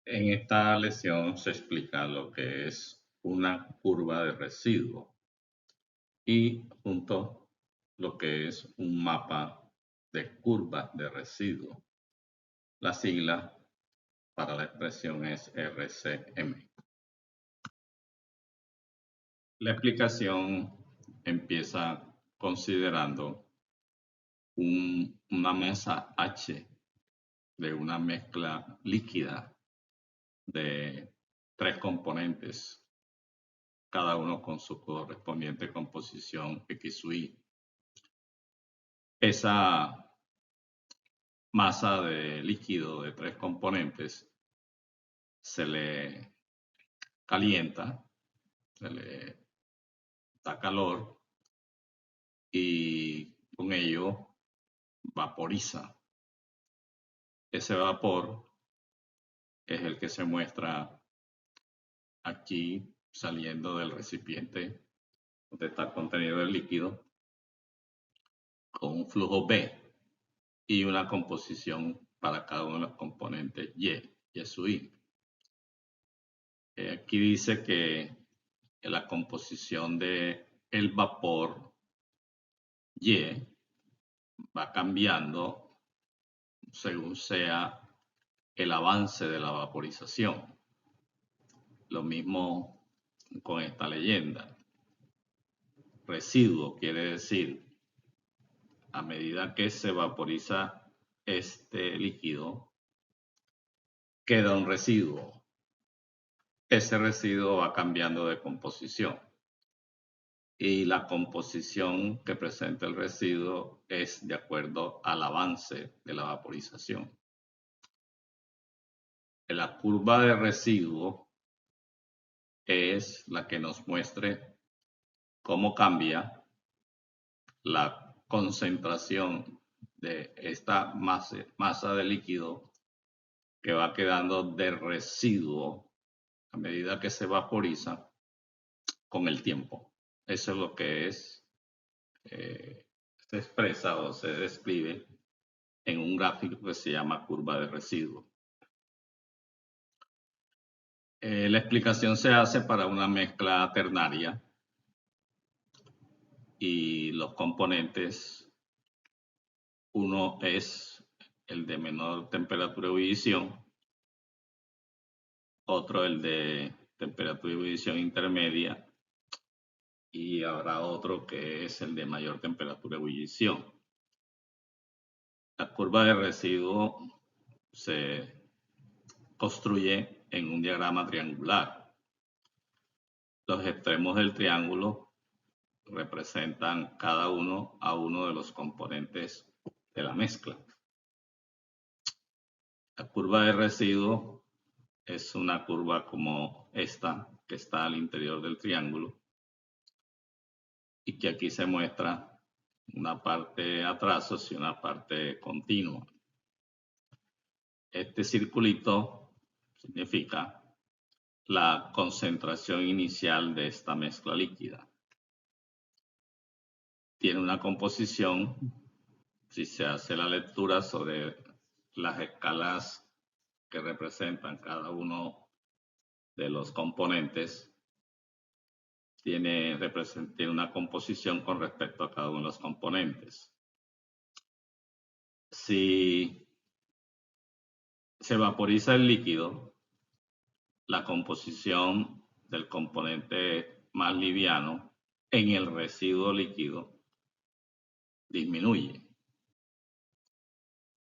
En esta lección se explica lo que es una curva de residuo y junto lo que es un mapa de curvas de residuo. La sigla para la expresión es RCM. La explicación empieza considerando una masa H de una mezcla líquida de 3 componentes, cada uno con su correspondiente composición X u Y. Esa masa de líquido de 3 componentes se le calienta, se le da calor y con ello vaporiza. Ese vapor es el que se muestra aquí saliendo del recipiente donde está contenido el líquido con un flujo B y una composición para cada uno de los componentes Y sub I. Aquí dice que la composición de el vapor Y va cambiando según sea el avance de la vaporización. Lo mismo con esta leyenda. Residuo quiere decir, a medida que se vaporiza este líquido, queda un residuo. Ese residuo va cambiando de composición. Y la composición que presenta el residuo es de acuerdo al avance de la vaporización. La curva de residuo es la que nos muestre cómo cambia la concentración de esta masa de líquido que va quedando de residuo a medida que se vaporiza con el tiempo. Eso es lo que se expresa o se describe en un gráfico que se llama curva de residuo. La explicación se hace para una mezcla ternaria y los componentes, uno es el de menor temperatura de ebullición, otro el de temperatura de ebullición intermedia y habrá otro que es el de mayor temperatura de ebullición. La curva de residuo se construye en un diagrama triangular. Los extremos del triángulo representan cada uno a uno de los componentes de la mezcla. La curva de residuo es una curva como esta que está al interior del triángulo y que aquí se muestra una parte a trazos y una parte continua. Este circulito significa la concentración inicial de esta mezcla líquida. Tiene una composición, si se hace la lectura sobre las escalas que representan cada uno de los componentes, tiene una composición con respecto a cada uno de los componentes. Si se vaporiza el líquido, la composición del componente más liviano en el residuo líquido disminuye.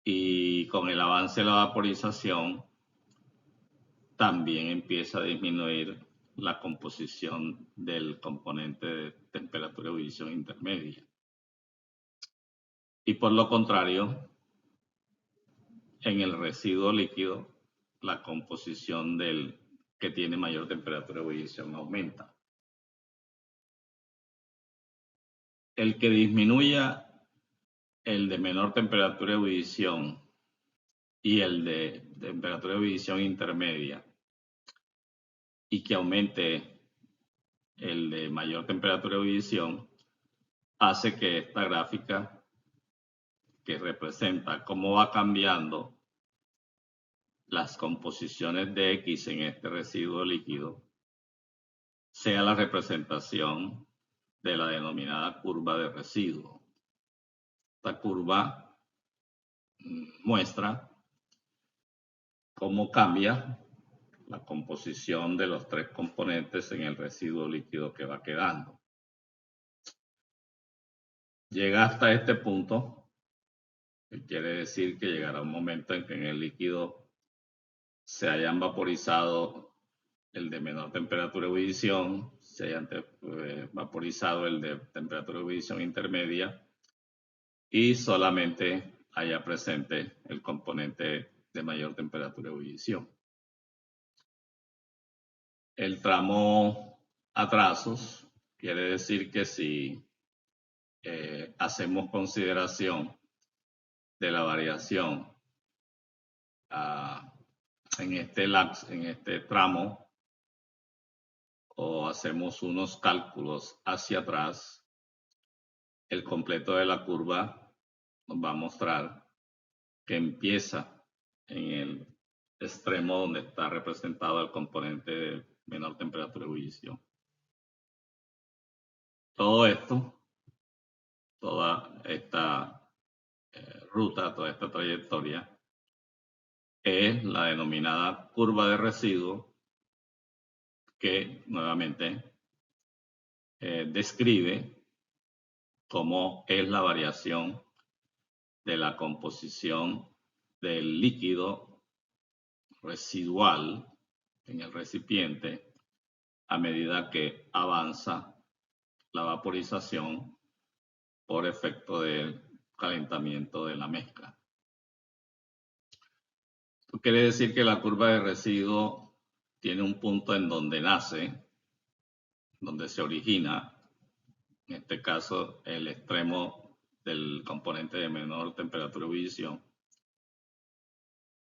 Y con el avance de la vaporización también empieza a disminuir la composición del componente de temperatura de ebullición intermedia. Y por lo contrario, en el residuo líquido, la composición del que tiene mayor temperatura de ebullición aumenta. El que disminuya el de menor temperatura de ebullición y el de temperatura de ebullición intermedia y que aumente el de mayor temperatura de ebullición hace que esta gráfica que representa cómo va cambiando las composiciones de X en este residuo líquido sea la representación de la denominada curva de residuo. Esta curva muestra cómo cambia la composición de los tres componentes en el residuo líquido que va quedando. Llega hasta este punto, que quiere decir que llegará un momento en que en el líquido se hayan vaporizado el de menor temperatura de ebullición, se hayan vaporizado el de temperatura de ebullición intermedia y solamente haya presente el componente de mayor temperatura de ebullición. El tramo a trazos quiere decir que si hacemos consideración de la variación en este tramo, o hacemos unos cálculos hacia atrás, el completo de la curva nos va a mostrar que empieza en el extremo donde está representado el componente de menor temperatura de ebullición. Todo esto, toda esta ruta, toda esta trayectoria, es la denominada curva de residuo, que nuevamente describe cómo es la variación de la composición del líquido residual en el recipiente a medida que avanza la vaporización por efecto del calentamiento de la mezcla. Esto quiere decir que la curva de residuo tiene un punto en donde nace, donde se origina, en este caso el extremo del componente de menor temperatura de ebullición,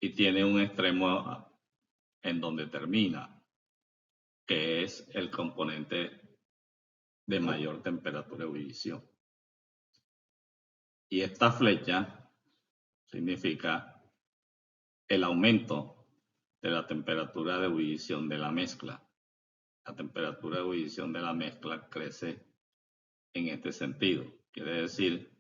y tiene un extremo en donde termina, que es el componente de mayor temperatura de ebullición. Y esta flecha significa el aumento de la temperatura de ebullición de la mezcla. La temperatura de ebullición de la mezcla crece en este sentido. Quiere decir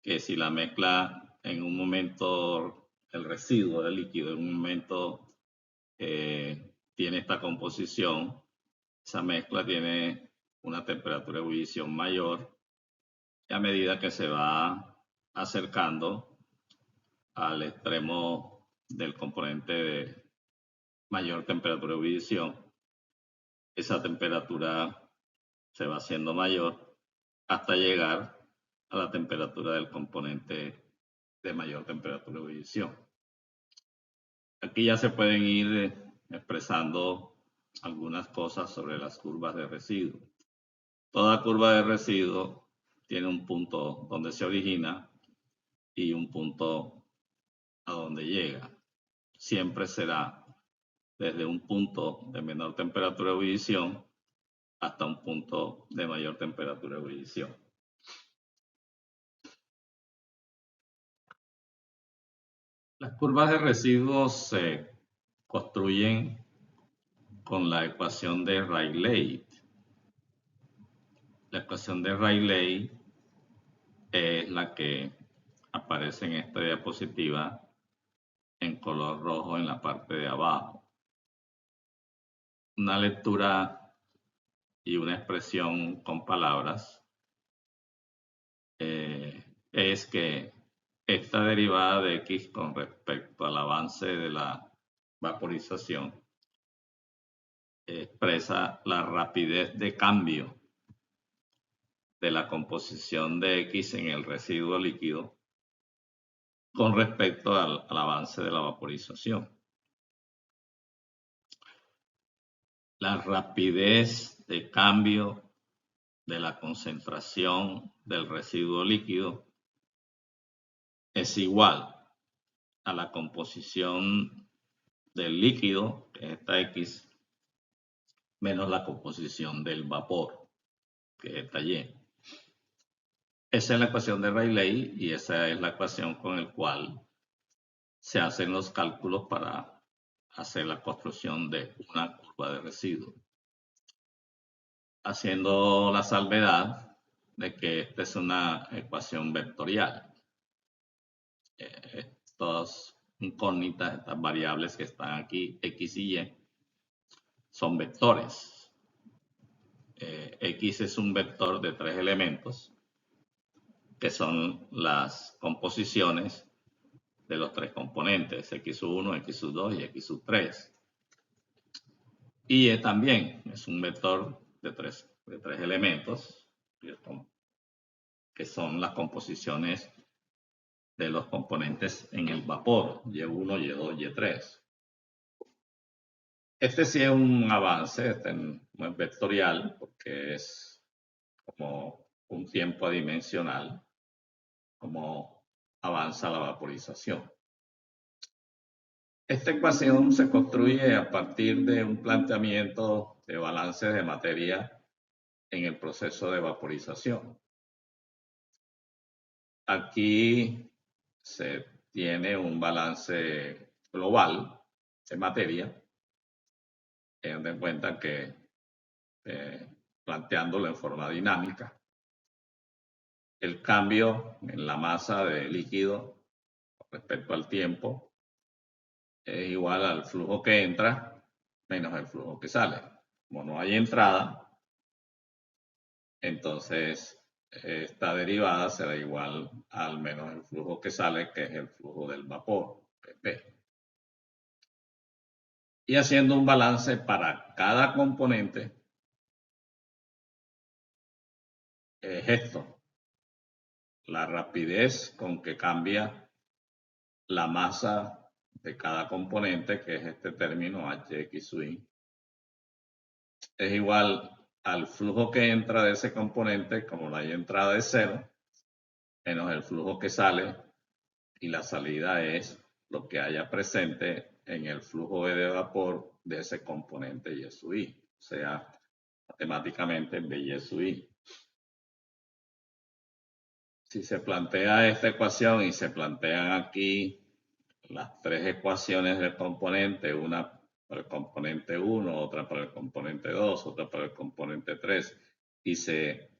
que si la mezcla en un momento, el residuo de líquido en un momento tiene esta composición, esa mezcla tiene una temperatura de ebullición mayor, y a medida que se va acercando al extremo del componente de mayor temperatura de ebullición, esa temperatura se va haciendo mayor hasta llegar a la temperatura del componente de mayor temperatura de ebullición. Aquí ya se pueden ir expresando algunas cosas sobre las curvas de residuo. Toda curva de residuo tiene un punto donde se origina y un punto a donde llega. Siempre será desde un punto de menor temperatura de ebullición hasta un punto de mayor temperatura de ebullición. Las curvas de residuos se construyen con la ecuación de Rayleigh. La ecuación de Rayleigh es la que aparece en esta diapositiva en color rojo en la parte de abajo. Una lectura y una expresión con palabras es que esta derivada de X con respecto al avance de la vaporización expresa la rapidez de cambio de la composición de X en el residuo líquido con respecto al avance de la vaporización. La rapidez de cambio de la concentración del residuo líquido es igual a la composición del líquido, que es esta X, menos la composición del vapor, que es esta Y. Esa es la ecuación de Rayleigh y esa es la ecuación con la cual se hacen los cálculos para hacer la construcción de una curva de residuo, haciendo la salvedad de que esta es una ecuación vectorial. Estas incógnitas, estas variables que están aquí, x y y, son vectores. X es un vector de 3 elementos, que son las composiciones de los 3 componentes, x1, x2 y x3. Y Y también es un vector de tres elementos, que son las composiciones de los componentes en el vapor, Y1, Y2, Y3. Este sí es un avance, no es vectorial, porque es como un tiempo adimensional, como avanza la vaporización. Esta ecuación se construye a partir de un planteamiento de balances de materia en el proceso de vaporización. Aquí se tiene un balance global de materia, teniendo en cuenta que planteándolo en forma dinámica, el cambio en la masa de líquido respecto al tiempo es igual al flujo que entra menos el flujo que sale. Como no hay entrada, entonces esta derivada será igual al menos el flujo que sale, que es el flujo del vapor, P. Y haciendo un balance para cada componente, es esto: la rapidez con que cambia la masa de cada componente, que es este término Hx sub i, es igual al flujo que entra de ese componente, como la entrada es 0, menos el flujo que sale, y la salida es lo que haya presente en el flujo de vapor de ese componente Y sub i, o sea, matemáticamente By sub i. Si se plantea esta ecuación y se plantean aquí las 3 ecuaciones del componente, una para el componente 1, otra para el componente 2, otra para el componente 3, y se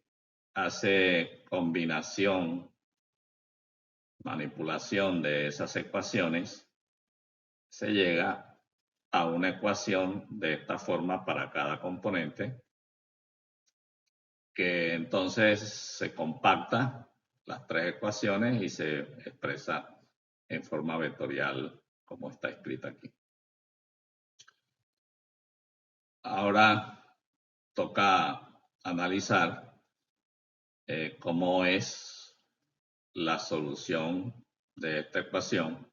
hace combinación, manipulación de esas ecuaciones, se llega a una ecuación de esta forma para cada componente, que entonces se compacta las 3 ecuaciones y se expresa en forma vectorial como está escrita aquí. Ahora toca analizar cómo es la solución de esta ecuación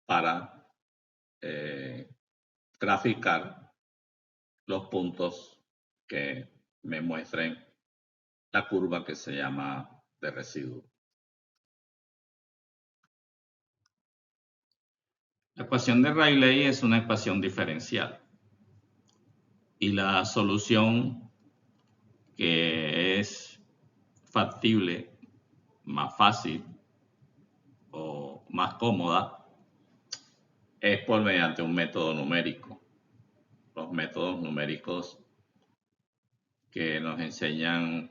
para graficar los puntos que me muestren la curva que se llama de residuo. La ecuación de Rayleigh es una ecuación diferencial, y la solución que es factible, más fácil o más cómoda, es por mediante un método numérico. Los métodos numéricos que nos enseñan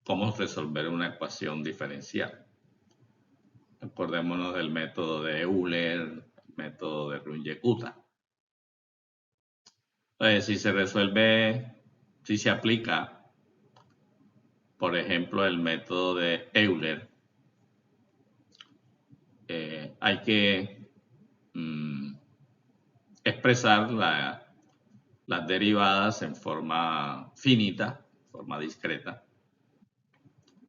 cómo resolver una ecuación diferencial. Acordémonos del método de Euler, el método de Runge-Kutta. Si se aplica, por ejemplo, el método de Euler, hay que expresar las derivadas en forma finita, forma discreta,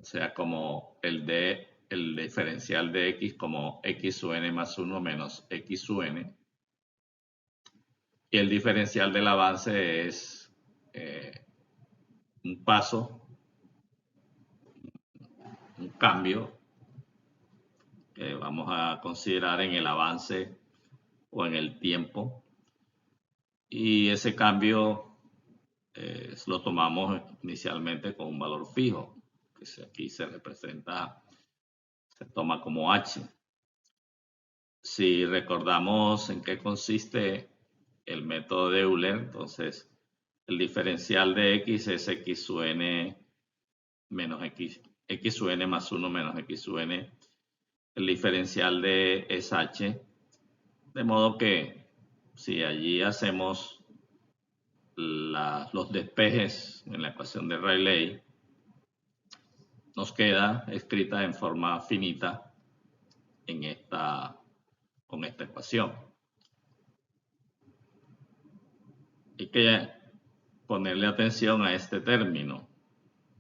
o sea, como el diferencial de x como x sub n más 1 menos x sub n, y el diferencial del avance es un paso, un cambio que vamos a considerar en el avance o en el tiempo, y ese cambio lo tomamos inicialmente con un valor fijo, que aquí se representa, se toma como h. Si recordamos en qué consiste el método de Euler, entonces el diferencial de x es x sub n menos x sub n más 1 menos x sub n. El diferencial de es h, de modo que si allí hacemos los despejes en la ecuación de Rayleigh, nos queda escrita en forma finita con esta ecuación. Hay que ponerle atención a este término.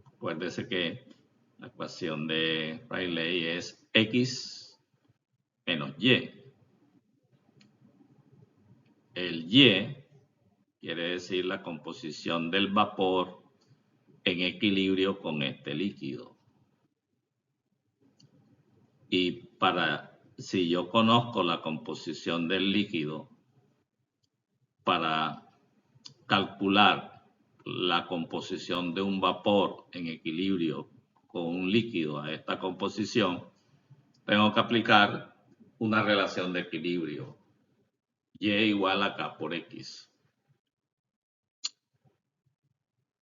Acuérdese que la ecuación de Rayleigh es x menos y. El y quiere decir la composición del vapor en equilibrio con este líquido. Y si yo conozco la composición del líquido, para calcular la composición de un vapor en equilibrio con un líquido a esta composición, tengo que aplicar una relación de equilibrio. Y igual a K por X.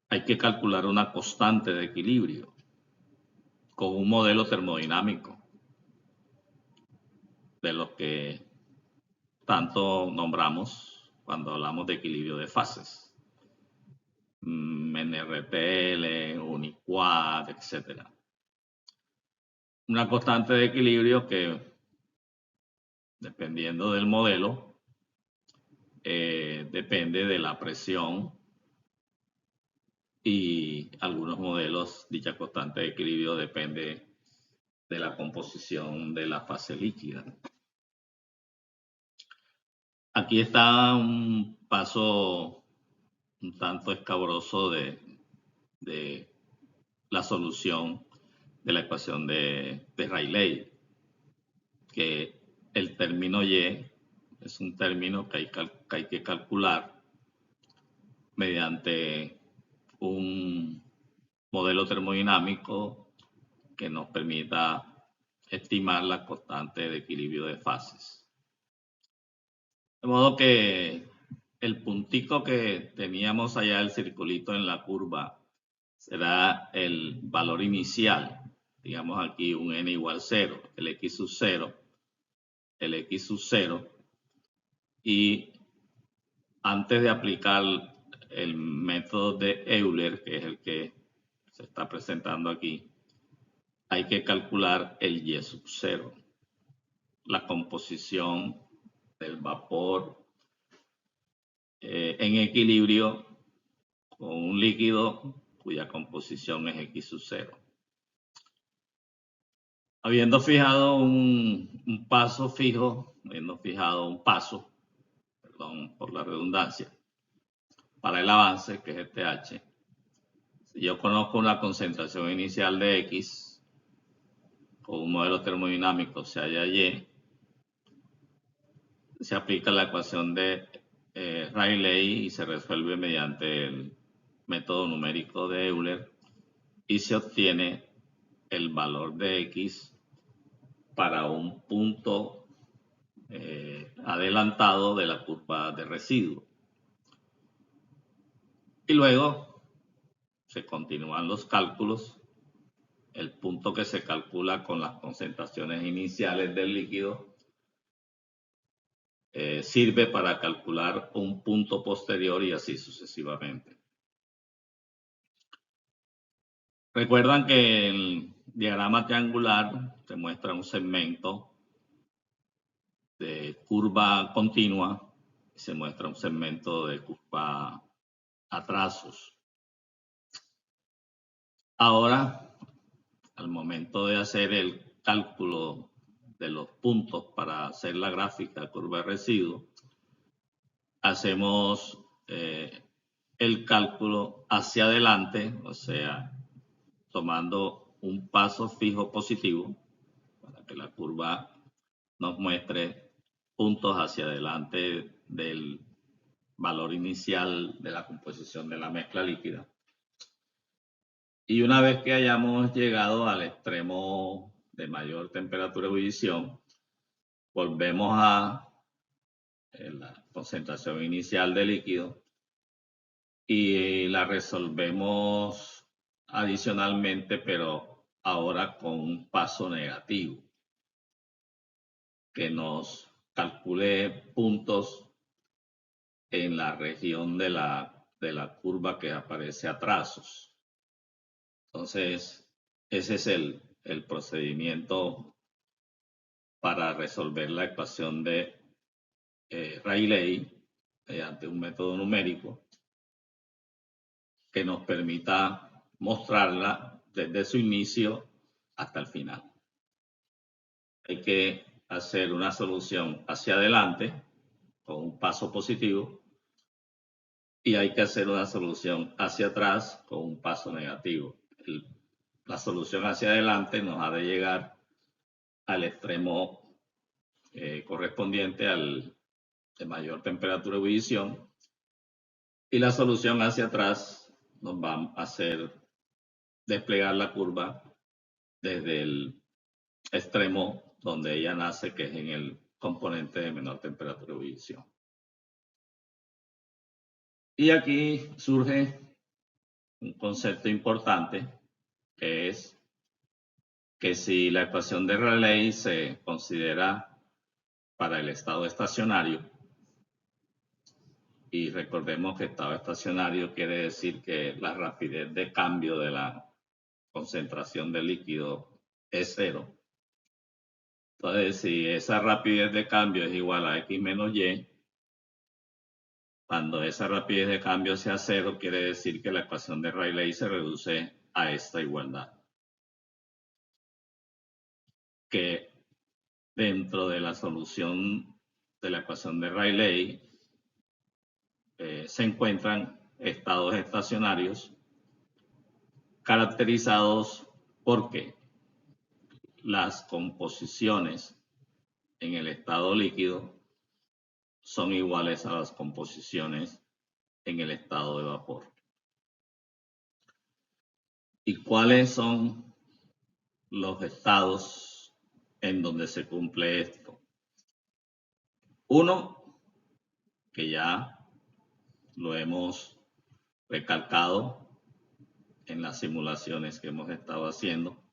Hay que calcular una constante de equilibrio con un modelo termodinámico de los que tanto nombramos cuando hablamos de equilibrio de fases. NRTL, Uniquad, etc. Una constante de equilibrio que, dependiendo del modelo, depende de la presión, y algunos modelos, dicha constante de equilibrio depende de la composición de la fase líquida. Aquí está un paso un tanto escabroso de la solución de la ecuación de Rayleigh, que el término y es un término que hay que calcular mediante un modelo termodinámico que nos permita estimar la constante de equilibrio de fases. De modo que el puntico que teníamos allá, el circulito en la curva, será el valor inicial. Digamos aquí un n igual 0, el x sub 0, el x sub 0. Y antes de aplicar el método de Euler, que es el que se está presentando aquí, hay que calcular el y sub 0, la composición del vapor en equilibrio con un líquido cuya composición es x sub 0. Habiendo fijado un paso fijo, perdón por la redundancia, para el avance, que es este h, si yo conozco una concentración inicial de x, con un modelo termodinámico se halla y, se aplica la ecuación de Rayleigh y se resuelve mediante el método numérico de Euler y se obtiene el valor de x para un punto adelantado de la curva de residuo. Y luego se continúan los cálculos. El punto que se calcula con las concentraciones iniciales del líquido sirve para calcular un punto posterior y así sucesivamente. Recuerdan que el diagrama triangular te muestra un segmento de curva continua y se muestra un segmento de curva a trazos. Ahora, al momento de hacer el cálculo de los puntos para hacer la gráfica curva de residuo, hacemos el cálculo hacia adelante, o sea, tomando un paso fijo positivo para que la curva nos muestre puntos hacia adelante del valor inicial de la composición de la mezcla líquida. Y una vez que hayamos llegado al extremo de mayor temperatura de ebullición, volvemos a la concentración inicial de líquido y la resolvemos adicionalmente, pero ahora con un paso negativo, que nos calcule puntos en la región de la curva que aparece a trazos. Entonces, ese es el procedimiento para resolver la ecuación de Rayleigh mediante un método numérico que nos permita mostrarla desde su inicio hasta el final. Hay que hacer una solución hacia adelante con un paso positivo y hay que hacer una solución hacia atrás con un paso negativo. La solución hacia adelante nos ha de llegar al extremo correspondiente al de mayor temperatura de ebullición, y la solución hacia atrás nos va a hacer desplegar la curva desde el extremo donde ella nace, que es en el componente de menor temperatura de ebullición. Y aquí surge un concepto importante, que es que si la ecuación de Rayleigh se considera para el estado estacionario, y recordemos que estado estacionario quiere decir que la rapidez de cambio de la concentración de líquido es cero. Entonces, si esa rapidez de cambio es igual a x menos y, cuando esa rapidez de cambio sea cero, quiere decir que la ecuación de Rayleigh se reduce a esta igualdad. Que dentro de la solución de la ecuación de Rayleigh se encuentran estados estacionarios caracterizados porque las composiciones en el estado líquido son iguales a las composiciones en el estado de vapor. ¿Y cuáles son los estados en donde se cumple esto? Uno, que ya lo hemos recalcado en las simulaciones que hemos estado haciendo,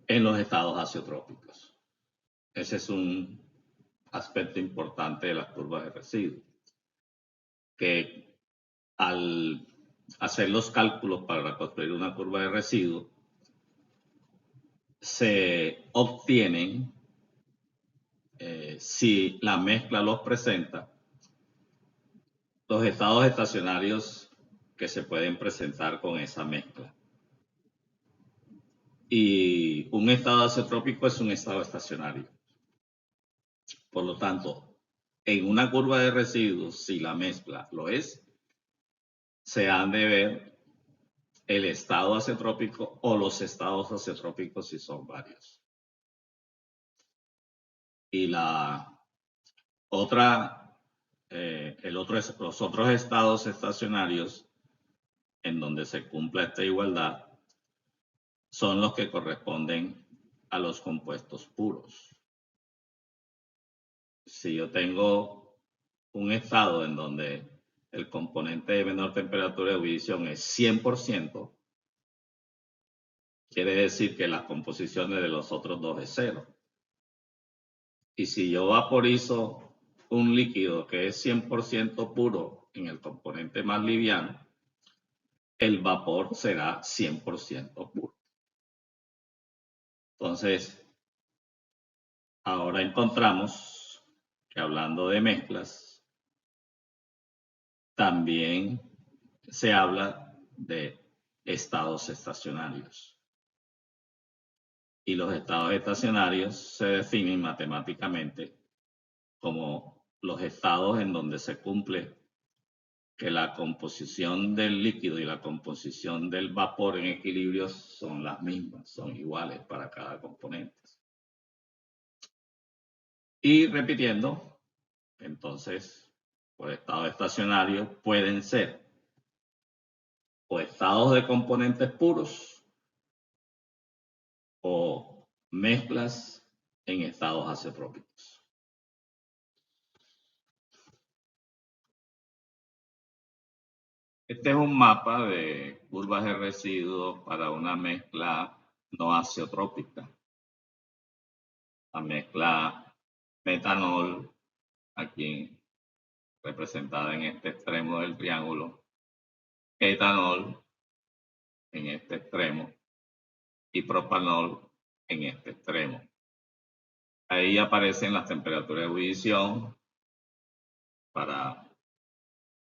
en los estados azeotrópicos. Ese es un aspecto importante de las curvas de residuos, que al hacer los cálculos para construir una curva de residuos, se obtienen, si la mezcla los presenta, los estados estacionarios que se pueden presentar con esa mezcla. Y un estado azeotrópico es un estado estacionario. Por lo tanto, en una curva de residuos, si la mezcla lo es, se han de ver el estado azeotrópico o los estados azeotrópicos si son varios. Y la otra, los otros estados estacionarios en donde se cumpla esta igualdad son los que corresponden a los compuestos puros. Si yo tengo un estado en donde el componente de menor temperatura de ebullición es 100%, quiere decir que las composiciones de los otros dos es cero. Y si yo vaporizo un líquido que es 100% puro en el componente más liviano, el vapor será 100% puro. Entonces, ahora encontramos que hablando de mezclas, también se habla de estados estacionarios. Y los estados estacionarios se definen matemáticamente como los estados en donde se cumple que la composición del líquido y la composición del vapor en equilibrio son las mismas, son iguales para cada componente. Y repitiendo, entonces, por estado estacionario pueden ser o estados de componentes puros o mezclas en estados azeotrópicos. Este es un mapa de curvas de residuos para una mezcla no azeotrópica. La mezcla metanol, aquí representada en este extremo del triángulo, etanol en este extremo y propanol en este extremo. Ahí aparecen las temperaturas de ebullición para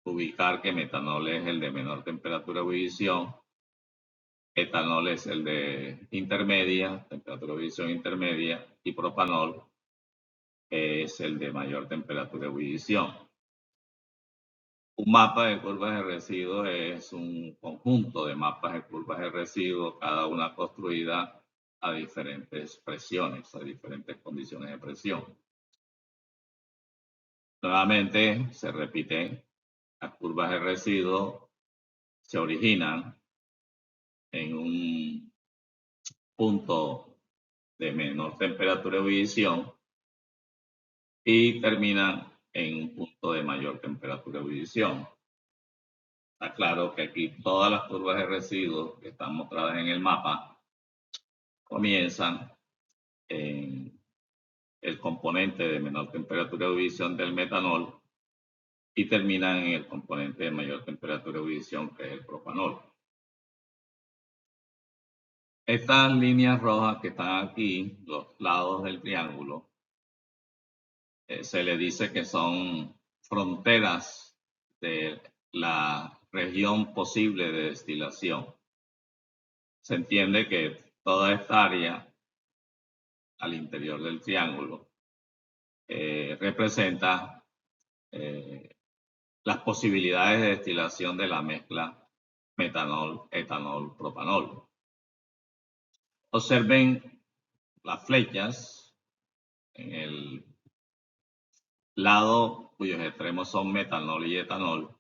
ubicar que metanol es el de menor temperatura de ebullición, etanol es el de intermedia, temperatura de ebullición intermedia, y propanol es el de mayor temperatura de ebullición. Un mapa de curvas de residuos es un conjunto de mapas de curvas de residuos, cada una construida a diferentes presiones, a diferentes condiciones de presión. Nuevamente se repite, las curvas de residuos se originan en un punto de menor temperatura de ebullición y terminan en un punto de mayor temperatura de ebullición. Está claro que aquí todas las curvas de residuos que están mostradas en el mapa comienzan en el componente de menor temperatura de ebullición del metanol y terminan en el componente de mayor temperatura de ebullición, que es el propanol. Estas líneas rojas que están aquí, los lados del triángulo, se le dice que son fronteras de la región posible de destilación. Se entiende que toda esta área al interior del triángulo representa las posibilidades de destilación de la mezcla metanol, etanol, propanol. Observen las flechas en el lado cuyos extremos son metanol y etanol.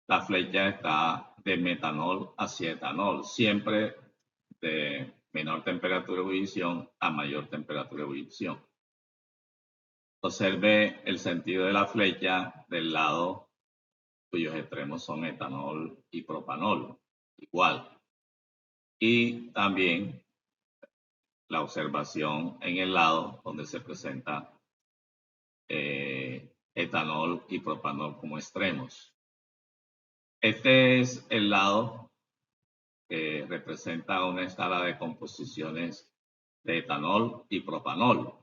La flecha está de metanol hacia etanol, siempre de menor temperatura de ebullición a mayor temperatura de ebullición. Observe el sentido de la flecha del lado cuyos extremos son etanol y propanol, igual. Y también la observación en el lado donde se presenta etanol y propanol como extremos. Este es el lado que representa una escala de composiciones de etanol y propanol.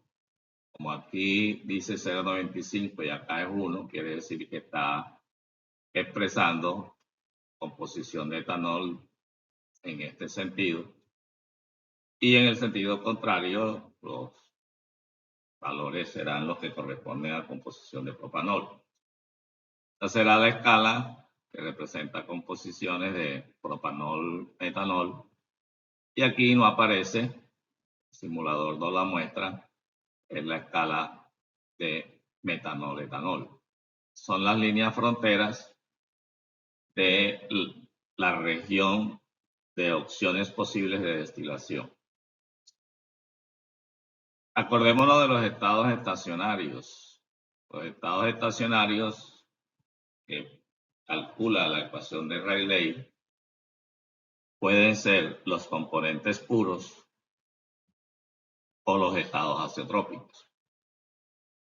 Como aquí dice 0,95 y acá es 1, quiere decir que está expresando composición de etanol en este sentido. Y en el sentido contrario, los valores serán los que corresponden a composición de propanol. Esta será la escala que representa composiciones de propanol, etanol. Y aquí no aparece, el simulador no la muestra, es la escala de metanol, etanol. Son las líneas fronteras de la región de opciones posibles de destilación. Acordémonos de los estados estacionarios. Los estados estacionarios que calcula la ecuación de Rayleigh pueden ser los componentes puros o los estados azeotrópicos.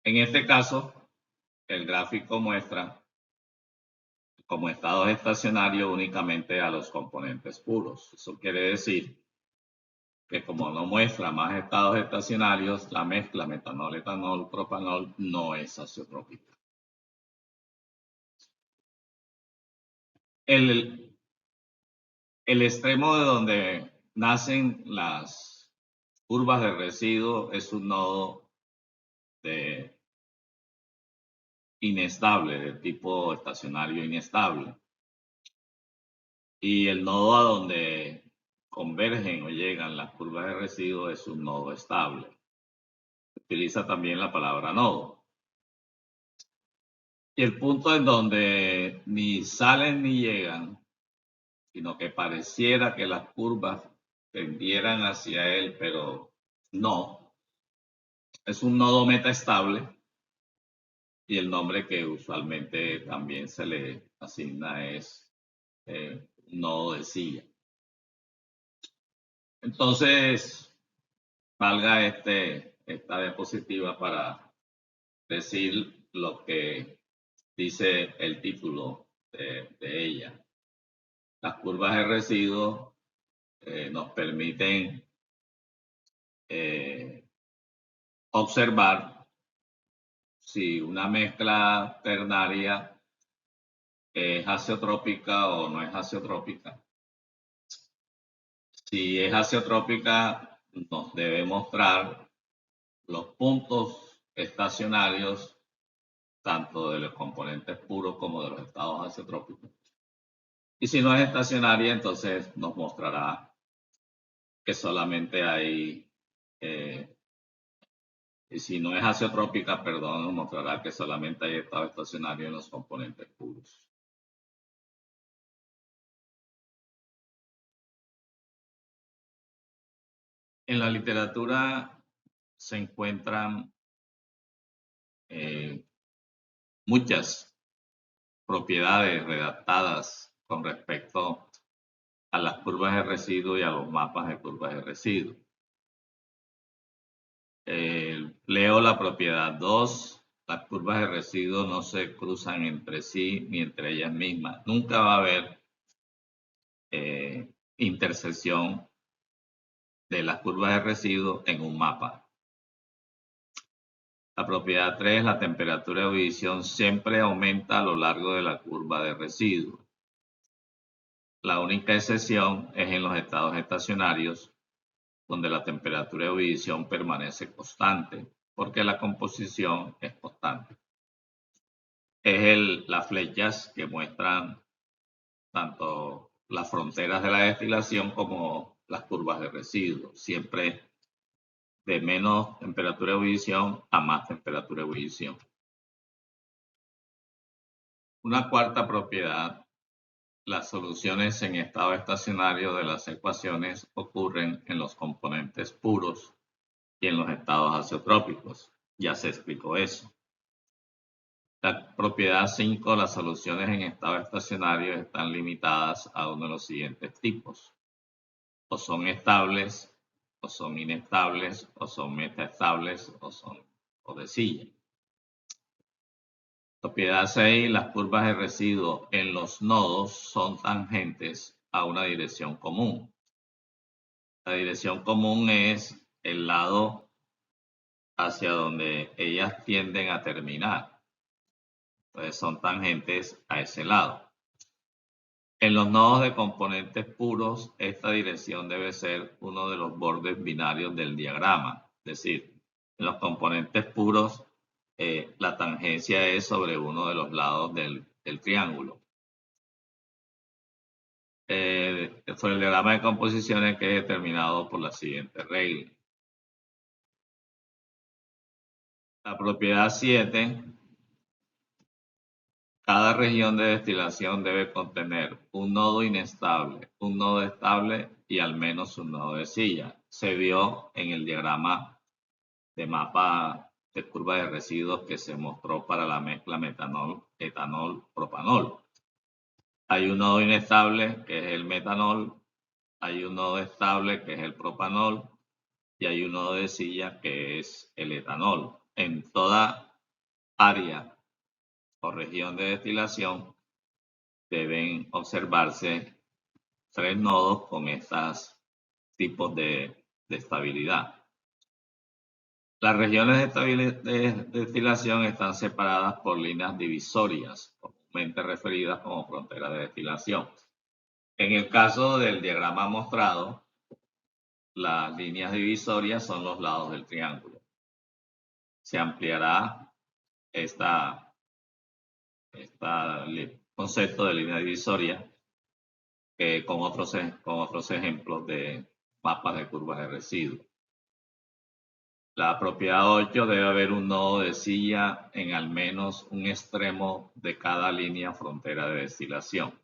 En este caso, el gráfico muestra como estados estacionarios únicamente a los componentes puros. Eso quiere decir que como no muestra más estados estacionarios, la mezcla metanol, etanol, propanol no es azeotrópica. El extremo de donde nacen las curvas de residuo es un nodo inestable, de tipo estacionario inestable. Y el nodo a donde convergen o llegan las curvas de residuo es un nodo estable. Se utiliza también la palabra nodo. Y el punto en donde ni salen ni llegan, sino que pareciera que las curvas tendieran hacia él, pero no, Es un nodo metaestable y el nombre que usualmente también se le asigna es un nodo de silla. Entonces, valga esta diapositiva para decir lo que dice el título de ella. Las curvas de residuo nos permiten observar si una mezcla ternaria es azeotrópica o no es azeotrópica. Si es azeotrópica, nos debe mostrar los puntos estacionarios tanto de los componentes puros como de los estados azeotrópicos. Y si no es estacionaria, entonces nos mostrará que solamente hay, y si no es azeotrópica, perdón, nos mostrará que solamente hay estado estacionario en los componentes puros. En la literatura se encuentran muchas propiedades redactadas con respecto a las curvas de residuo y a los mapas de curvas de residuo. Leo la propiedad 2. Las curvas de residuo no se cruzan entre sí ni entre ellas mismas. Nunca va a haber intersección de las curvas de residuo en un mapa. La propiedad 3, la temperatura de ebullición siempre aumenta a lo largo de la curva de residuo. La única excepción es en los estados estacionarios, donde la temperatura de ebullición permanece constante, porque la composición es constante. Es las flechas que muestran tanto las fronteras de la destilación como las curvas de residuo, siempre de menos temperatura de ebullición a más temperatura de ebullición. Una cuarta propiedad, las soluciones en estado estacionario de las ecuaciones ocurren en los componentes puros y en los estados azeotrópicos. Ya se explicó eso. La propiedad 5, las soluciones en estado estacionario están limitadas a uno de los siguientes tipos. O son estables, o son inestables, o son metaestables, o de silla. Propiedad 6, las curvas de residuo en los nodos son tangentes a una dirección común. La dirección común es el lado hacia donde ellas tienden a terminar. Entonces son tangentes a ese lado. En los nodos de componentes puros, esta dirección debe ser uno de los bordes binarios del diagrama. Es decir, en los componentes puros, la tangencia es sobre uno de los lados del triángulo. Fue el diagrama de composiciones que es determinado por la siguiente regla. La propiedad 7, cada región de destilación debe contener un nodo inestable, un nodo estable y al menos un nodo de silla. Se vio en el diagrama de mapa de curva de residuos que se mostró para la mezcla metanol, etanol, propanol. Hay un nodo inestable que es el metanol, hay un nodo estable que es el propanol y hay un nodo de silla que es el etanol. En toda área o región de destilación deben observarse 3 nodos con estos tipos de estabilidad. Las regiones de destilación están separadas por líneas divisorias, comúnmente referidas como fronteras de destilación. En el caso del diagrama mostrado, las líneas divisorias son los lados del triángulo. Se ampliará este concepto de línea divisoria con otros ejemplos de mapas de curvas de residuos. La propiedad 8, debe haber un nodo de silla en al menos un extremo de cada línea frontera de destilación.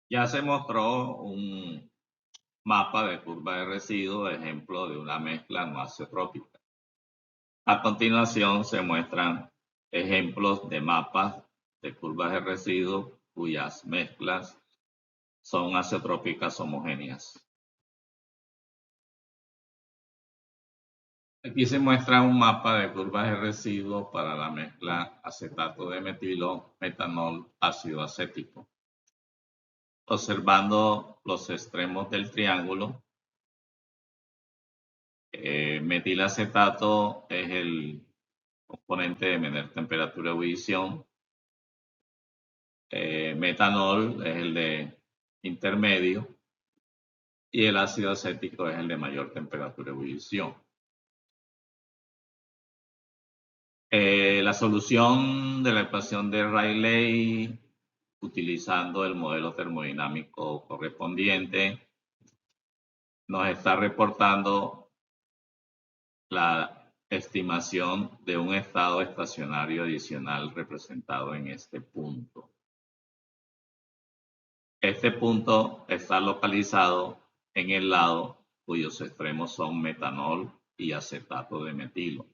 Ya se mostró un mapa de curva de residuo, ejemplo de una mezcla no azeotrópica. A continuación se muestran ejemplos de mapas de curvas de residuo cuyas mezclas son azeotrópicas homogéneas. Aquí se muestra un mapa de curvas de residuo para la mezcla acetato de metilo, metanol, ácido acético. Observando los extremos del triángulo, metilacetato es el componente de menor temperatura de ebullición, metanol es el de intermedio y el ácido acético es el de mayor temperatura de ebullición. La solución de la ecuación de Rayleigh utilizando el modelo termodinámico correspondiente nos está reportando la estimación de un estado estacionario adicional representado en este punto. Este punto está localizado en el lado cuyos extremos son metanol y acetato de metilo.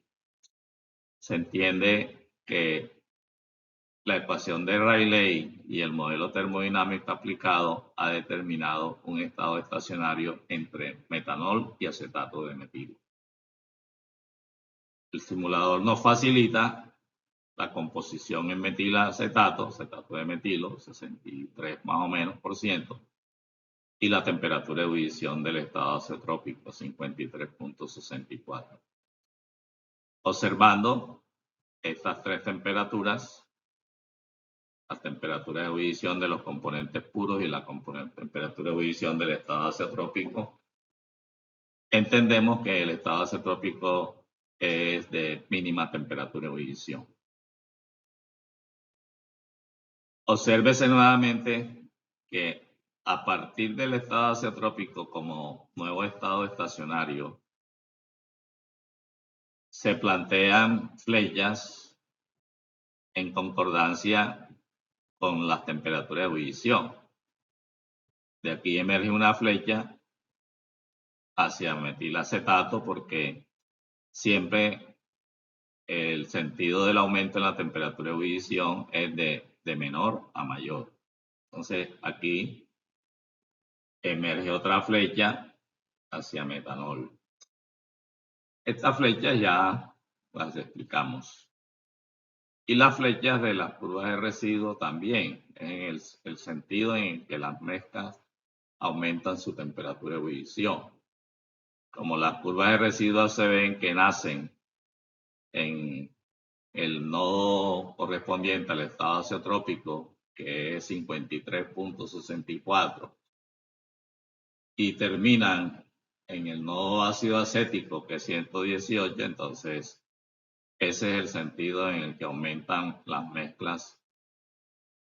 Se entiende que la ecuación de Rayleigh y el modelo termodinámico aplicado ha determinado un estado estacionario entre metanol y acetato de metilo. El simulador nos facilita la composición en metilacetato, acetato de metilo, 63 más o menos por ciento, y la temperatura de ebullición del estado azeotrópico, 53.64. Observando estas tres temperaturas, la temperatura de ebullición de los componentes puros y la temperatura de ebullición del estado azeotrópico, entendemos que el estado azeotrópico es de mínima temperatura de ebullición. Obsérvese nuevamente que a partir del estado azeotrópico como nuevo estado estacionario, se plantean flechas en concordancia con las temperaturas de ebullición. De aquí emerge una flecha hacia metilacetato porque siempre el sentido del aumento en la temperatura de ebullición es de menor a mayor. Entonces aquí emerge otra flecha hacia metanol. Estas flechas ya las explicamos. Y las flechas de las curvas de residuo también, en el sentido en que las mezclas aumentan su temperatura de ebullición. Como las curvas de residuo se ven que nacen en el nodo correspondiente al estado azeotrópico, que es 53.64, y terminan en el nodo ácido acético, que es 118, entonces ese es el sentido en el que aumentan las mezclas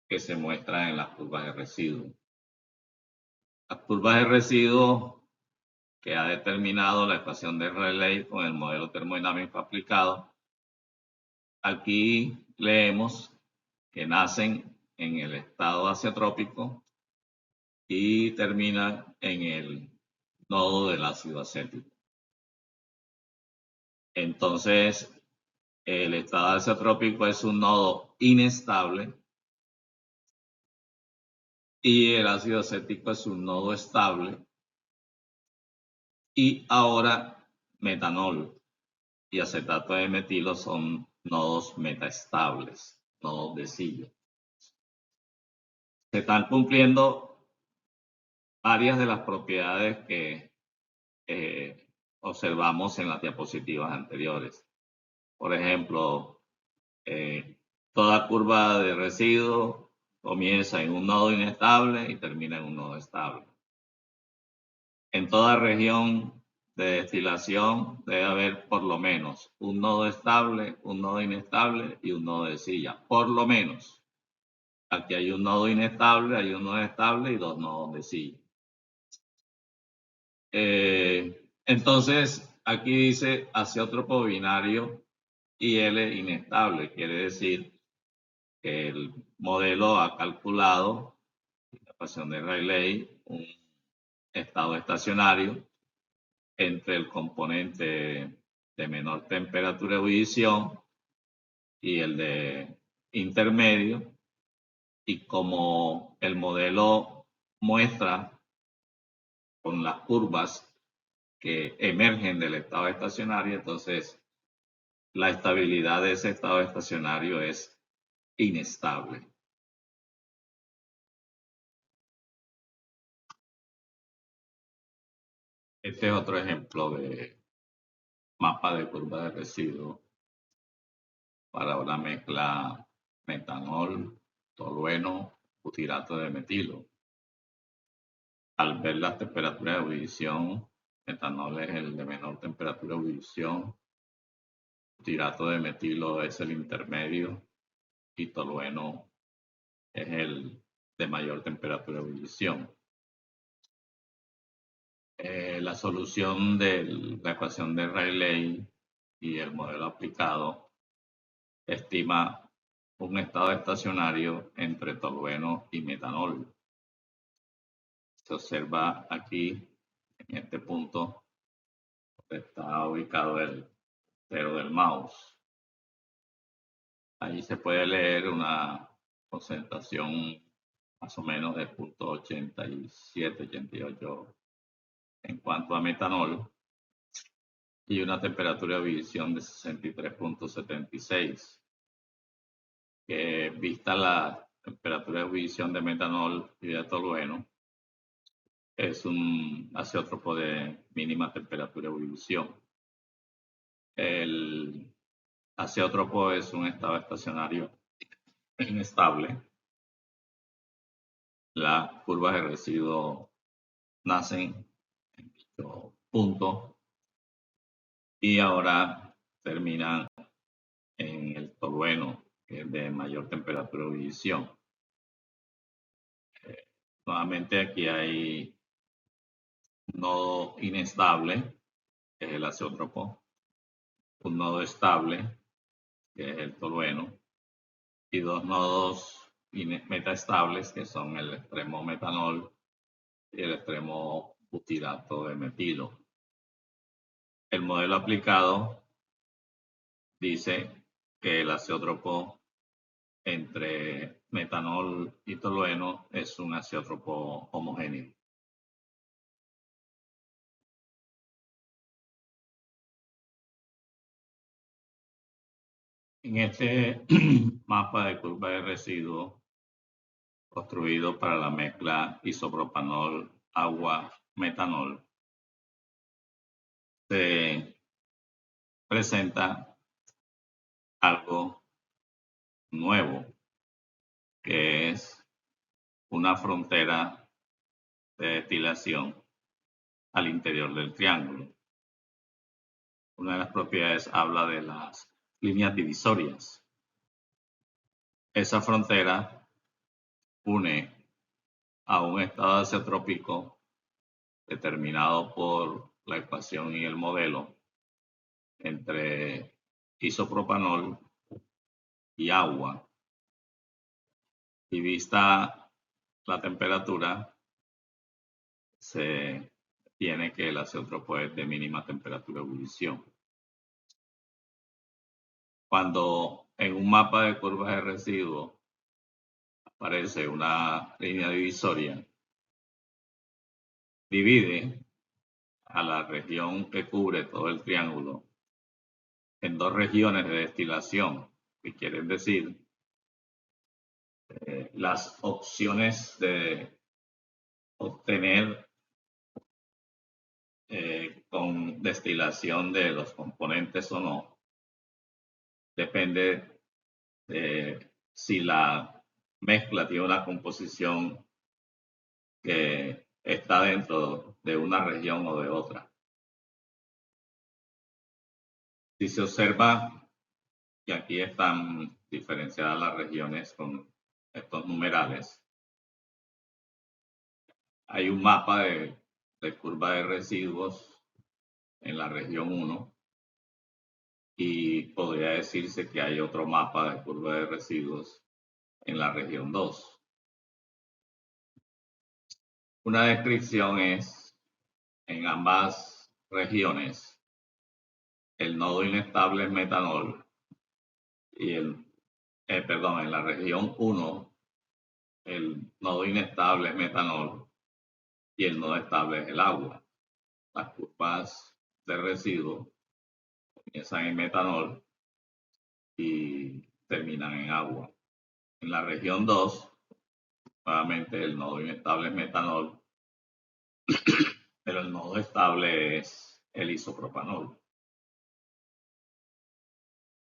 que se muestran en las curvas de residuo. Las curvas de residuo que ha determinado la ecuación de Rayleigh con el modelo termodinámico aplicado, aquí leemos que nacen en el estado azeotrópico y terminan en el nodo del ácido acético. Entonces, el estado azeotrópico es un nodo inestable y el ácido acético es un nodo estable. Y ahora metanol y acetato de metilo son nodos metaestables, nodos de silla. Se están cumpliendo varias de las propiedades que observamos en las diapositivas anteriores. Por ejemplo, toda curva de residuo comienza en un nodo inestable y termina en un nodo estable. En toda región de destilación debe haber por lo menos un nodo estable, un nodo inestable y un nodo de silla. Por lo menos. Aquí hay un nodo inestable, hay un nodo estable y dos nodos de silla. Entonces, aquí dice azeótropo binario y L inestable. Quiere decir que el modelo ha calculado, la ecuación de Rayleigh, un estado estacionario entre el componente de menor temperatura de ebullición y el de intermedio, y como el modelo muestra con las curvas que emergen del estado estacionario, entonces la estabilidad de ese estado estacionario es inestable. Este es otro ejemplo de mapa de curva de residuos para una mezcla metanol, tolueno, butirato de metilo. Al ver las temperaturas de ebullición, metanol es el de menor temperatura de ebullición, butirato de metilo es el intermedio y tolueno es el de mayor temperatura de ebullición. La solución de la ecuación de Rayleigh y el modelo aplicado estima un estado estacionario entre tolueno y metanol. Se observa aquí, en este punto, donde está ubicado el cero del mouse. Ahí se puede leer una concentración más o menos de 0.87, 88 en cuanto a metanol y una temperatura de ebullición de 63.76. Que vista la temperatura de ebullición de metanol y de tolueno, es un azeótropo de mínima temperatura de ebullición. El azeótropo es un estado estacionario inestable. Las curvas de residuo nacen en dicho punto y ahora terminan en el tolueno, que es de mayor temperatura de ebullición. Nuevamente aquí hay un nodo inestable, que es el azeótropo, un nodo estable, que es el tolueno, y dos nodos metaestables, que son el extremo metanol y el extremo butirato de metilo. El modelo aplicado dice que el azeótropo entre metanol y tolueno es un azeótropo homogéneo. En este mapa de curva de residuos construido para la mezcla isopropanol agua-metanol, se presenta algo nuevo, que es una frontera de destilación al interior del triángulo. Una de las propiedades habla de las líneas divisorias. Esa frontera une a un estado azeotrópico determinado por la ecuación y el modelo entre isopropanol y agua, y vista la temperatura, se tiene que el azeótropo es de mínima temperatura de ebullición. Cuando en un mapa de curvas de residuos aparece una línea divisoria, divide a la región que cubre todo el triángulo en dos regiones de destilación, que quieren decir las opciones de obtener con destilación de los componentes o no, depende de si la mezcla tiene una composición que está dentro de una región o de otra. Si se observa, y aquí están diferenciadas las regiones con estos numerales, hay un mapa de curva de residuos en la región 1 y podría decirse que hay otro mapa de curva de residuos en la región 2. Una descripción es en ambas regiones, el nodo inestable es metanol y en la región 1, el nodo inestable es metanol y el nodo estable es el agua. Las curvas de residuo comienzan en metanol y terminan en agua. En la región 2, nuevamente el nodo inestable es metanol, pero el nodo estable es el isopropanol.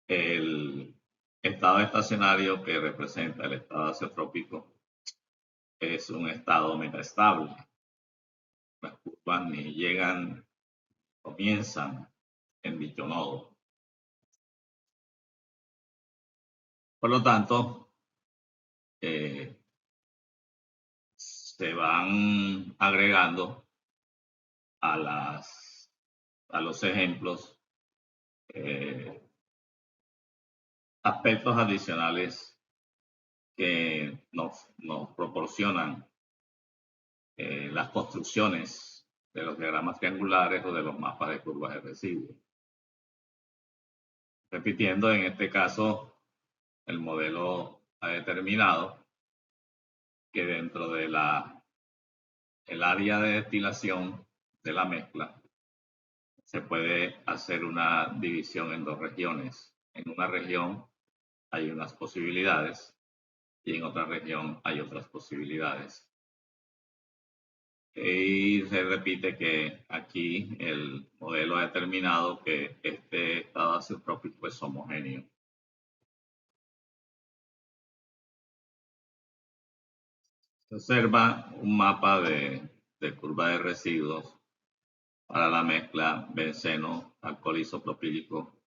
El estado estacionario, que representa el estado azeotrópico, es un estado metaestable. Las curvas ni llegan, comienzan en dicho nodo. Por lo tanto, se van agregando a los ejemplos aspectos adicionales que nos proporcionan las construcciones de los diagramas triangulares o de los mapas de curvas de residuos. Repitiendo, en este caso, el modelo ha determinado que dentro de el área de destilación de la mezcla se puede hacer una división en dos regiones. En una región hay unas posibilidades y en otra región hay otras posibilidades. Y se repite que aquí el modelo ha determinado que este estado azeotrópico es homogéneo. Se observa un mapa de curva de residuos para la mezcla benceno, alcohol isopropílico,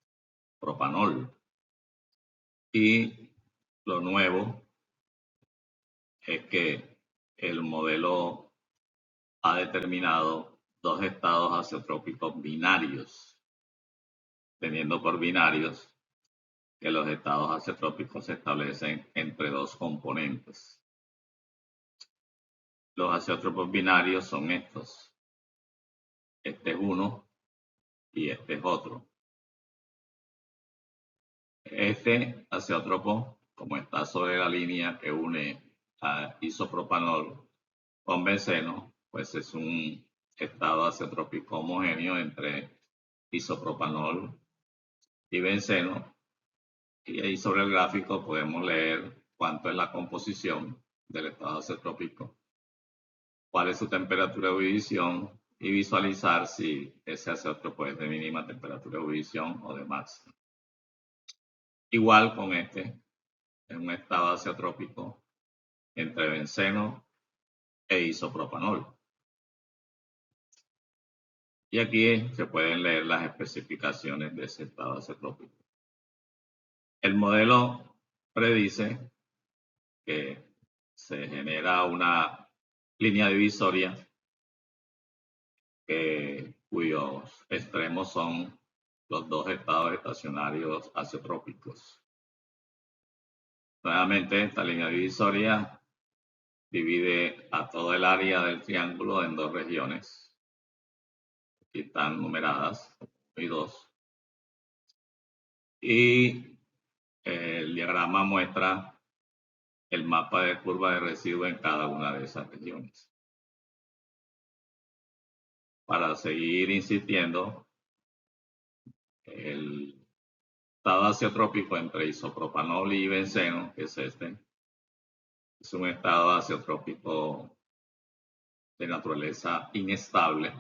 propanol. Y lo nuevo es que el modelo ha determinado dos estados azeotrópicos binarios, teniendo por binarios que los estados azeotrópicos se establecen entre dos componentes. Los azeótropos binarios son estos. Este es uno y este es otro. Este azeótropo, como está sobre la línea que une a isopropanol con benceno, pues es un estado azeotrópico homogéneo entre isopropanol y benceno. Y ahí sobre el gráfico podemos leer cuánto es la composición del estado azeotrópico, cuál es su temperatura de ebullición y visualizar si ese azeótropo es de mínima temperatura de ebullición o de máxima. Igual con este, es un estado azeotrópico entre benceno e isopropanol. Y aquí se pueden leer las especificaciones de ese estado azeotrópico. El modelo predice que se genera una línea divisoria cuyos extremos son los dos estados estacionarios azeotrópicos. Nuevamente, esta línea divisoria divide a todo el área del triángulo en dos regiones. Aquí están numeradas, 1 y 2. Y el diagrama muestra el mapa de curva de residuo en cada una de esas regiones. Para seguir insistiendo, el estado azeotrópico entre isopropanol y benceno, que es este, es un estado azeotrópico de naturaleza inestable.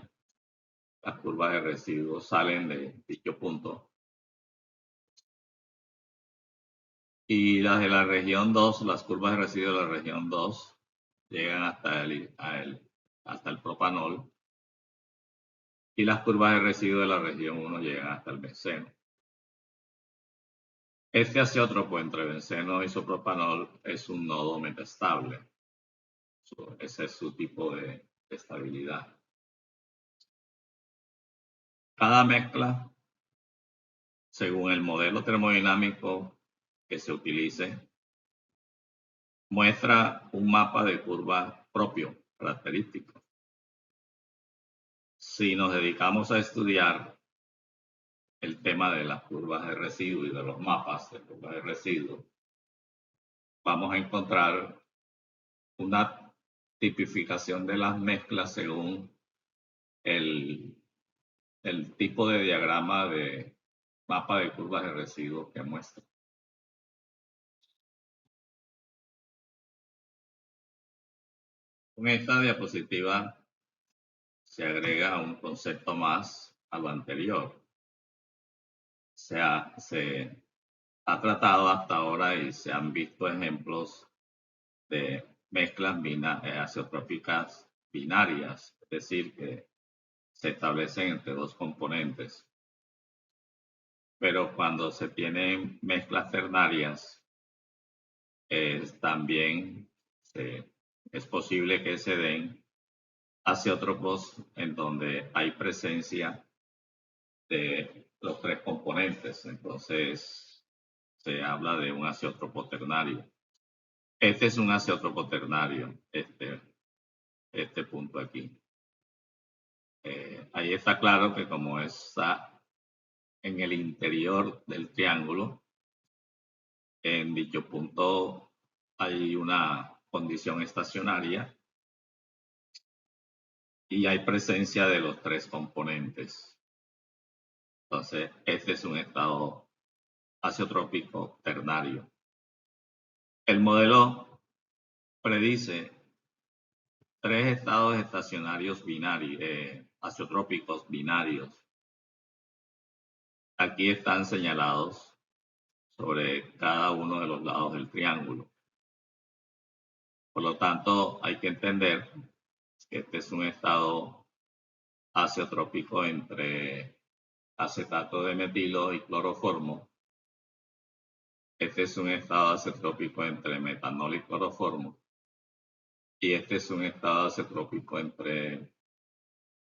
Las curvas de residuos salen de dicho punto. Y las de la región 2, las curvas de residuos de la región 2, llegan hasta el propanol. Y las curvas de residuos de la región 1 llegan hasta el benceno. Este azeótropo entre benceno y isopropanol es un nodo metastable. Ese es su tipo de estabilidad. Cada mezcla, según el modelo termodinámico que se utilice, muestra un mapa de curva propio, característico. si nos dedicamos a estudiar el tema de las curvas de residuo y de los mapas de curvas de residuo, vamos a encontrar una tipificación de las mezclas según el tipo de diagrama de mapa de curvas de residuos que muestra. Con esta diapositiva se agrega un concepto más a lo anterior. Se ha tratado hasta ahora y se han visto ejemplos de mezclas azeotrópicas binarias, es decir, que se establecen entre dos componentes. Pero cuando se tienen mezclas ternarias, también es posible que se den azeótropos en donde hay presencia de los tres componentes. Entonces se habla de un azeótropo ternario. Este es un azeótropo ternario, este punto aquí. Ahí está claro que como está en el interior del triángulo, en dicho punto hay una condición estacionaria y hay presencia de los tres componentes. Entonces, este es un estado azeotrópico ternario. El modelo predice tres estados estacionarios binarios, azeotrópicos binarios. Aquí están señalados sobre cada uno de los lados del triángulo. Por lo tanto, hay que entender que este es un estado azeotrópico entre acetato de metilo y cloroformo. Este es un estado azeotrópico entre metanol y cloroformo. Y este es un estado azeotrópico entre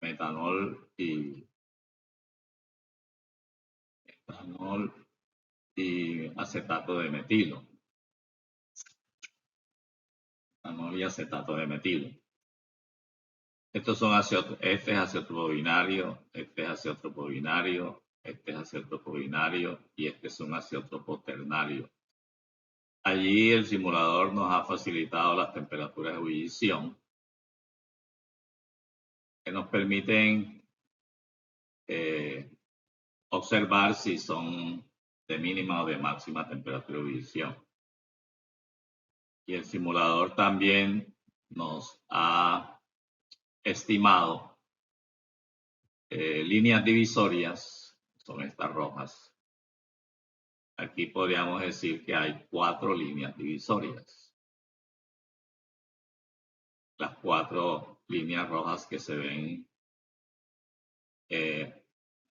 metanol y acetato de metilo. Metanol y acetato de metilo. Estos son este es azeótropo binario, este es azeótropo binario, este es azeótropo binario y este es un azeótropo ternario. Allí el simulador nos ha facilitado las temperaturas de ebullición que nos permiten observar si son de mínima o de máxima temperatura de ebullición. Y el simulador también nos ha estimado líneas divisorias, son estas rojas. Aquí podríamos decir que hay 4 líneas divisorias. Las 4 líneas rojas que se ven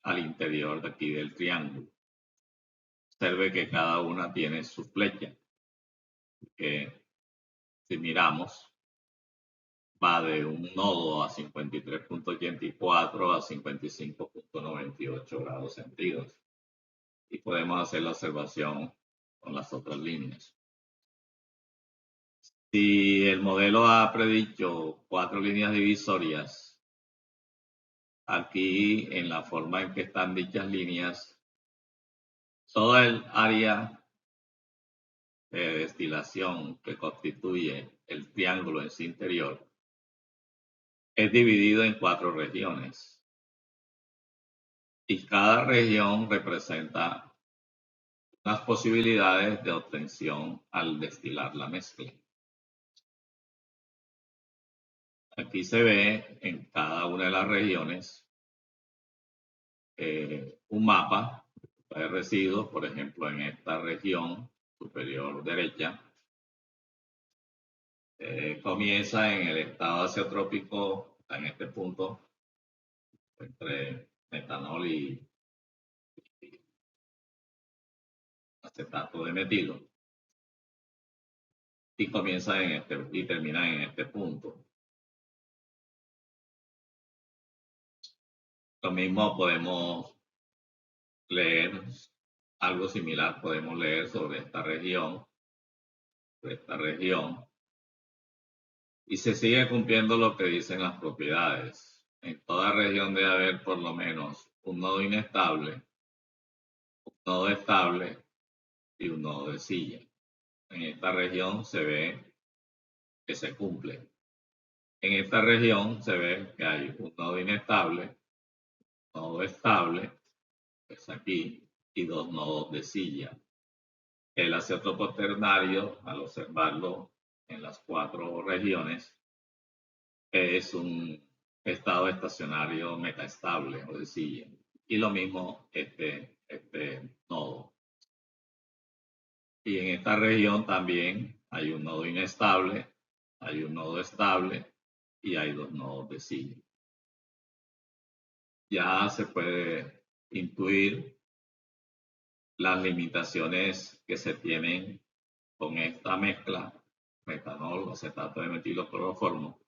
al interior de aquí del triángulo. Observe que cada una tiene su flecha, que si miramos va de un nodo a 53.84 a 55.98 grados centígrados. Y podemos hacer la observación con las otras líneas. Si el modelo ha predicho 4 líneas divisorias, aquí en la forma en que están dichas líneas, toda el área de destilación que constituye el triángulo en su interior es dividido en 4 regiones. Y cada región representa unas posibilidades de obtención al destilar la mezcla. Aquí se ve en cada una de las regiones un mapa de residuos, por ejemplo, en esta región superior derecha, comienza en el estado azeotrópico, en este punto, entre metanol y acetato de metilo, y comienza y termina en este punto. Lo mismo podemos leer, algo similar podemos leer sobre esta región, y se sigue cumpliendo lo que dicen las propiedades. En toda región debe haber por lo menos un nodo inestable, un nodo estable y un nodo de silla. En esta región se ve que se cumple. En esta región se ve que hay un nodo inestable, un nodo estable, que es aquí, y dos nodos de silla. El azeótropo ternario, al observarlo en las cuatro regiones, es un estado estacionario metaestable o de silla. Y lo mismo este nodo. Y en esta región también hay un nodo inestable, hay un nodo estable y hay dos nodos de silla. Ya se puede intuir las limitaciones que se tienen con esta mezcla, metanol, acetato de metilocloroformo,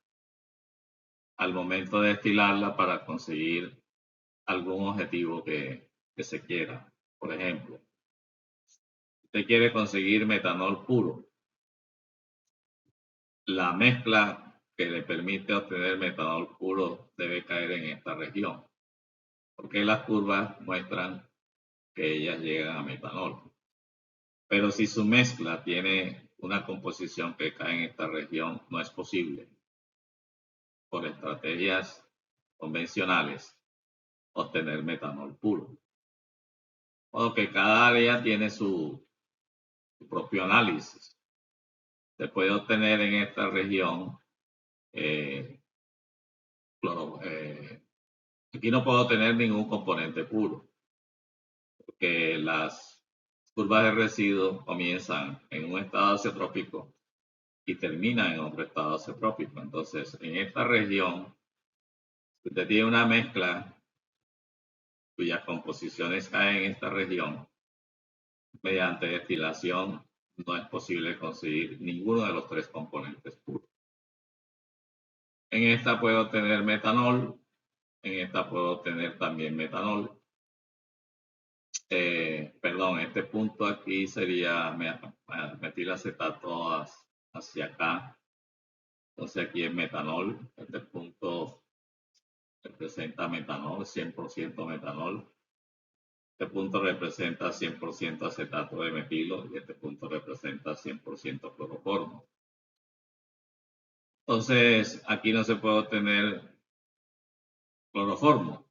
al momento de destilarla para conseguir algún objetivo que se quiera. Por ejemplo, usted quiere conseguir metanol puro. La mezcla que le permite obtener metanol puro debe caer en esta región, porque las curvas muestran que ellas llegan a metanol. Pero si su mezcla tiene una composición que cae en esta región, no es posible, por estrategias convencionales, obtener metanol puro. De modo que cada área tiene su propio análisis. Se puede obtener en esta región aquí no puedo tener ningún componente puro, porque las curvas de residuo comienzan en un estado azeotrópico y terminan en otro estado azeotrópico. Entonces, en esta región, usted tiene una mezcla cuyas composiciones caen en esta región. Mediante destilación no es posible conseguir ninguno de los tres componentes puros. En esta puedo obtener metanol, en esta puedo obtener también metanol. Perdón, este punto aquí sería metilacetato hacia acá. Entonces aquí es metanol. Este punto representa metanol, 100% metanol. Este punto representa 100% acetato de metilo y este punto representa 100% cloroformo. Entonces aquí no se puede obtener cloroformo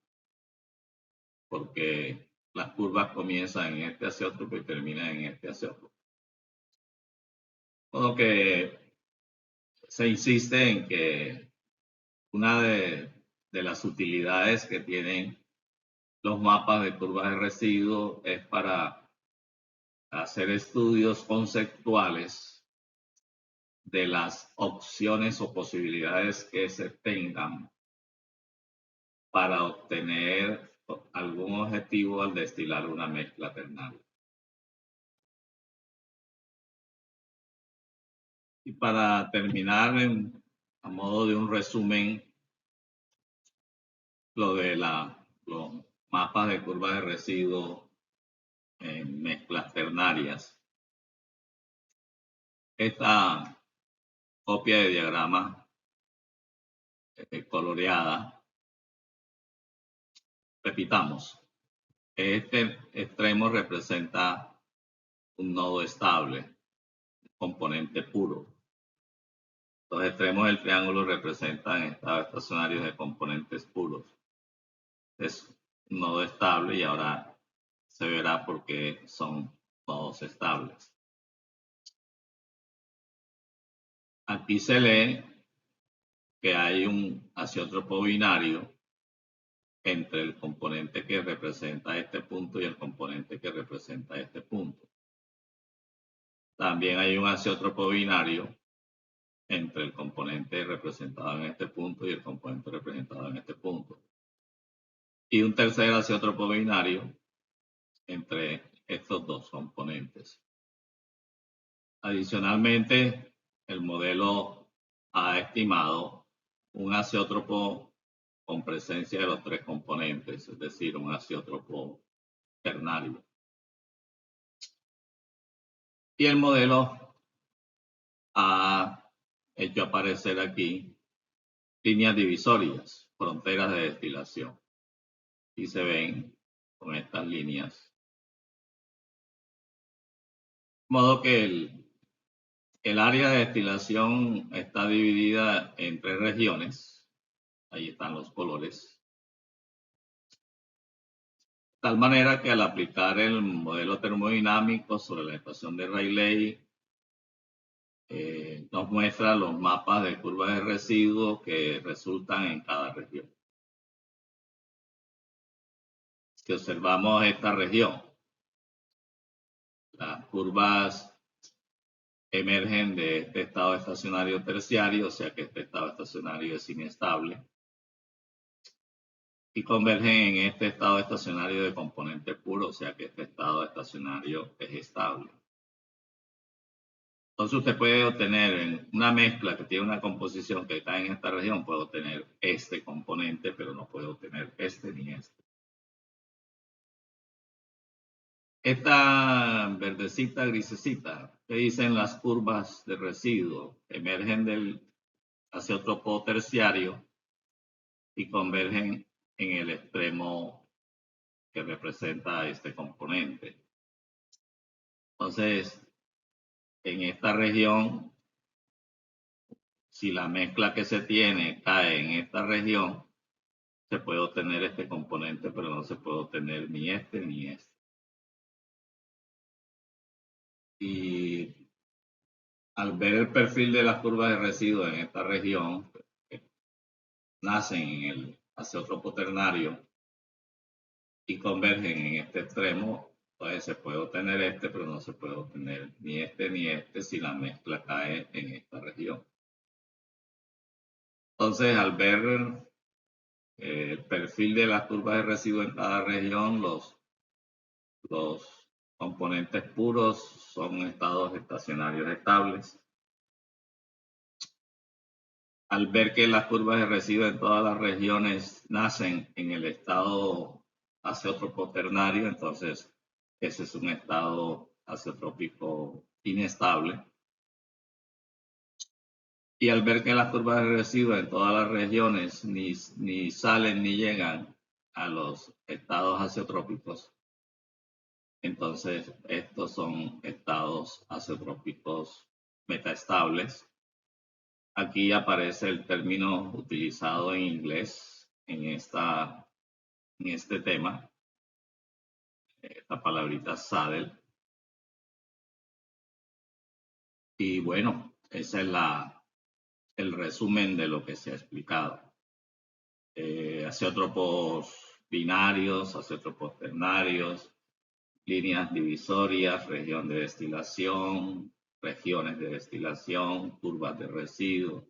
porque las curvas comienzan en este azeótropo y terminan en este azeótropo. Todo que se insiste en que una de las utilidades que tienen los mapas de curvas de residuo es para hacer estudios conceptuales de las opciones o posibilidades que se tengan para obtener algún objetivo al destilar una mezcla ternaria. Y para terminar, a modo de un resumen, lo de los mapas de curvas de residuo en mezclas ternarias. Esta copia de diagrama coloreada, repitamos, este extremo representa un nodo estable, un componente puro. Los extremos del triángulo representan estados estacionarios de componentes puros. Es un nodo estable y ahora se verá por qué son nodos estables. Aquí se lee que hay un azeótropo binario entre el componente que representa este punto y el componente que representa este punto. También hay un azeótropo binario entre el componente representado en este punto y el componente representado en este punto. Y un tercer azeótropo binario entre estos dos componentes. Adicionalmente, el modelo ha estimado un azeótropo con presencia de los tres componentes, es decir, un azeótropo ternario. Y el modelo ha hecho aparecer aquí líneas divisorias, fronteras de destilación. Y se ven con estas líneas. De modo que el área de destilación está dividida en 3 regiones. Ahí están los colores. De tal manera que al aplicar el modelo termodinámico sobre la ecuación de Rayleigh, nos muestra los mapas de curvas de residuos que resultan en cada región. Si observamos esta región, las curvas emergen de este estado estacionario terciario, o sea que este estado estacionario es inestable, y convergen en este estado estacionario de componente puro, o sea que este estado estacionario es estable. Entonces usted puede obtener en una mezcla que tiene una composición que está en esta región, puede obtener este componente, pero no puede obtener este ni este. Esta verdecita, grisecita, que dicen las curvas de residuo, emergen del azeotropo terciario y convergen en el extremo que representa este componente. Entonces, en esta región, si la mezcla que se tiene cae en esta región, se puede obtener este componente, pero no se puede obtener ni este ni este. Y al ver el perfil de las curvas de residuos en esta región, nacen en el azeotropo ternario y convergen en este extremo, entonces se puede obtener este, pero no se puede obtener ni este si la mezcla cae en esta región. Entonces, al ver el perfil de las curvas de residuos en cada región, los componentes puros son estados estacionarios estables. Al ver que las curvas de residuos en todas las regiones nacen en el estado azeotropo ternario, entonces ese es un estado azeotrópico inestable. Y al ver que las curvas de residuos en todas las regiones ni salen ni llegan a los estados azeotrópicos, entonces estos son estados azeotrópicos metaestables. Aquí aparece el término utilizado en inglés en este tema, esta palabrita saddle. Y bueno, ese es el resumen de lo que se ha explicado. Azeótropos binarios, azeótropos ternarios, líneas divisorias, región de destilación, regiones de destilación, curvas de residuos,